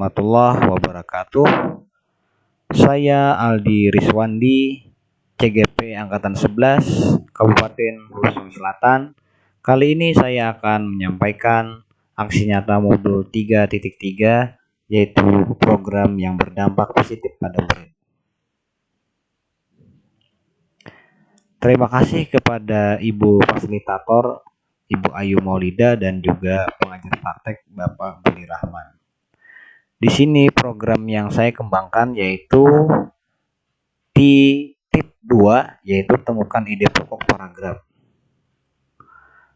warahmatullahi wabarakatuh. Saya Aldi Riswandi, CGP Angkatan 11, Kabupaten Hulu Selatan. Kali ini saya akan menyampaikan aksi nyata modul 3.3, yaitu program yang berdampak positif pada murid. Terima kasih kepada Ibu Fasilitator, Ibu Ayu Maulida, dan juga pengajar praktek Bapak Budi Rahman. Di sini program yang saya kembangkan yaitu di tip 2, yaitu temukan ide pokok paragraf.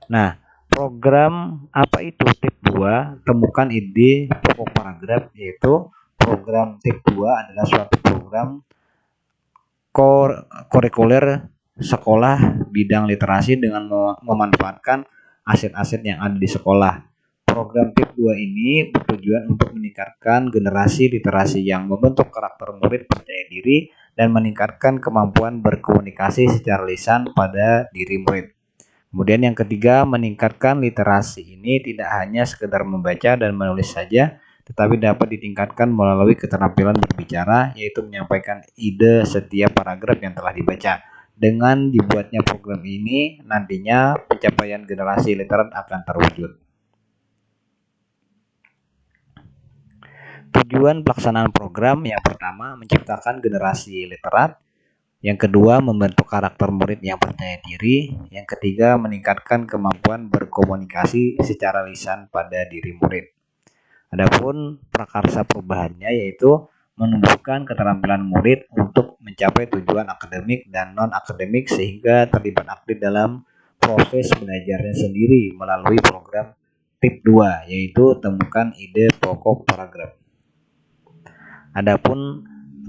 Nah, program apa itu tip 2, temukan ide pokok paragraf, yaitu program tip 2 adalah suatu program kurikuler sekolah bidang literasi dengan memanfaatkan aset-aset yang ada di sekolah. Program tip 2 ini bertujuan untuk meningkatkan generasi literasi yang membentuk karakter murid percaya diri dan meningkatkan kemampuan berkomunikasi secara lisan pada diri murid. Kemudian yang ketiga, meningkatkan literasi ini tidak hanya sekedar membaca dan menulis saja, tetapi dapat ditingkatkan melalui keterampilan berbicara, yaitu menyampaikan ide setiap paragraf yang telah dibaca. Dengan dibuatnya program ini, nantinya pencapaian generasi literat akan terwujud. Tujuan pelaksanaan program yang pertama, menciptakan generasi literat. Yang kedua, membentuk karakter murid yang percaya diri. Yang ketiga, meningkatkan kemampuan berkomunikasi secara lisan pada diri murid. Adapun prakarsa perubahannya yaitu menumbuhkan keterampilan murid untuk mencapai tujuan akademik dan non-akademik sehingga terlibat aktif dalam proses belajarnya sendiri melalui program tip 2, yaitu temukan ide pokok paragraf. Adapun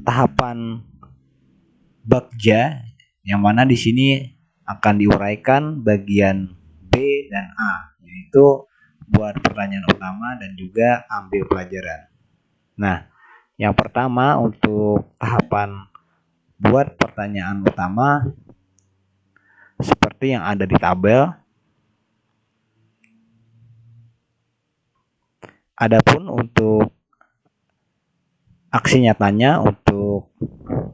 tahapan Bagja yang mana di sini akan diuraikan bagian B dan A, yaitu buat pertanyaan utama dan juga ambil pelajaran. Nah, yang pertama untuk tahapan buat pertanyaan utama seperti yang ada di tabel. Adapun untuk aksi nyatanya untuk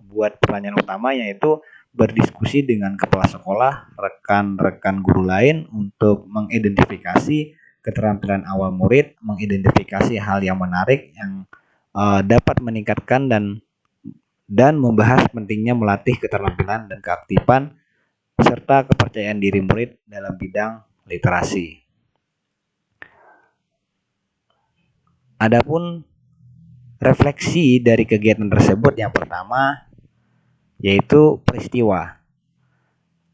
buat pertanyaan utama yaitu berdiskusi dengan kepala sekolah, rekan-rekan guru lain untuk mengidentifikasi keterampilan awal murid, mengidentifikasi hal yang menarik yang dapat meningkatkan dan membahas pentingnya melatih keterampilan dan keaktifan serta kepercayaan diri murid dalam bidang literasi. Adapun refleksi dari kegiatan tersebut yang pertama yaitu peristiwa.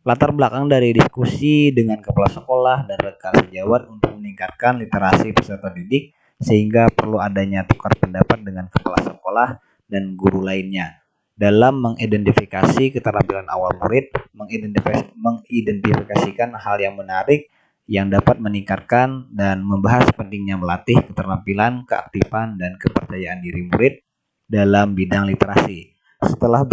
Latar belakang dari diskusi dengan kepala sekolah dan rekan sejawat untuk meningkatkan literasi peserta didik sehingga perlu adanya tukar pendapat dengan kepala sekolah dan guru lainnya dalam mengidentifikasi keterampilan awal murid, mengidentifikasikan hal yang menarik yang dapat meningkatkan dan membahas pentingnya melatih keterampilan, keaktifan, dan kepercayaan diri murid dalam bidang literasi. Setelah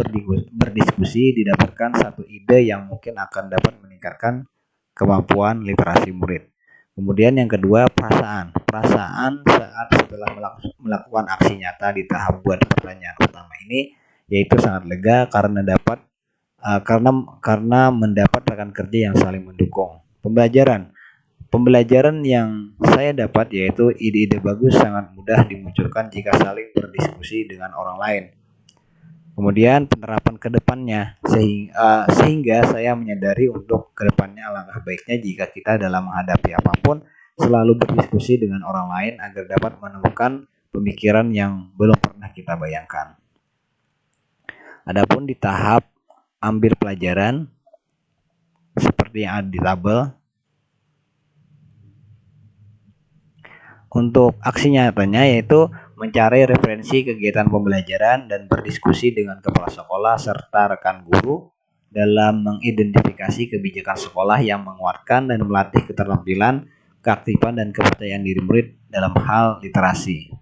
berdiskusi, didapatkan satu ide yang mungkin akan dapat meningkatkan kemampuan literasi murid. Kemudian yang kedua, perasaan. Perasaan saat setelah melakukan aksi nyata di tahap buat pertanyaan utama ini, yaitu sangat lega karena mendapat rekan kerja yang saling mendukung. Pembelajaran yang saya dapat yaitu ide-ide bagus sangat mudah dimunculkan jika saling berdiskusi dengan orang lain. Kemudian penerapan ke depannya sehingga saya menyadari untuk ke depannya alangkah baiknya jika kita dalam menghadapi apapun selalu berdiskusi dengan orang lain agar dapat menemukan pemikiran yang belum pernah kita bayangkan. Adapun di tahap ambil pelajaran seperti yang ada di tabel, untuk aksi nyatanya yaitu mencari referensi kegiatan pembelajaran dan berdiskusi dengan kepala sekolah serta rekan guru dalam mengidentifikasi kebijakan sekolah yang menguatkan dan melatih keterampilan, keaktifan, dan kepercayaan diri murid dalam hal literasi.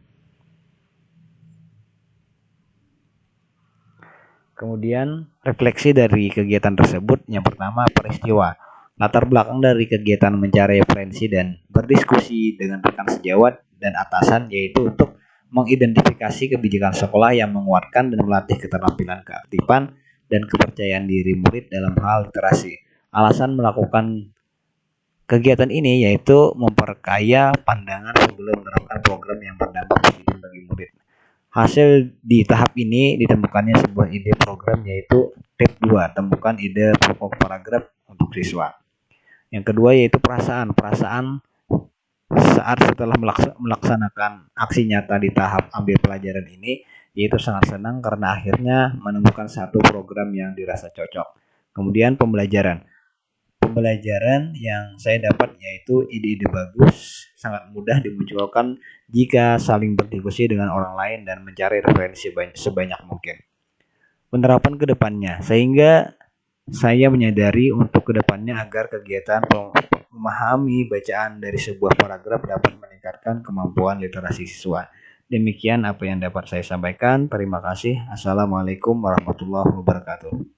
Kemudian refleksi dari kegiatan tersebut yang pertama peristiwa. Latar belakang dari kegiatan mencari referensi dan berdiskusi dengan rekan sejawat dan atasan yaitu untuk mengidentifikasi kebijakan sekolah yang menguatkan dan melatih keterampilan keaktifan dan kepercayaan diri murid dalam hal literasi. Alasan melakukan kegiatan ini yaitu memperkaya pandangan sebelum menerapkan program yang berdampak positif bagi murid. Hasil di tahap ini ditemukannya sebuah ide program yaitu TIP 2, temukan ide pokok paragraf untuk siswa. Yang kedua yaitu perasaan. Perasaan saat setelah melaksanakan aksi nyata di tahap ambil pelajaran ini, yaitu sangat senang karena akhirnya menemukan satu program yang dirasa cocok. Kemudian pembelajaran. Pembelajaran yang saya dapat yaitu ide-ide bagus, sangat mudah dimunculkan jika saling berdiskusi dengan orang lain dan mencari referensi sebanyak mungkin. Penerapan ke depannya, sehingga saya menyadari untuk kedepannya agar kegiatan memahami bacaan dari sebuah paragraf dapat meningkatkan kemampuan literasi siswa. Demikian apa yang dapat saya sampaikan. Terima kasih. Assalamualaikum warahmatullahi wabarakatuh.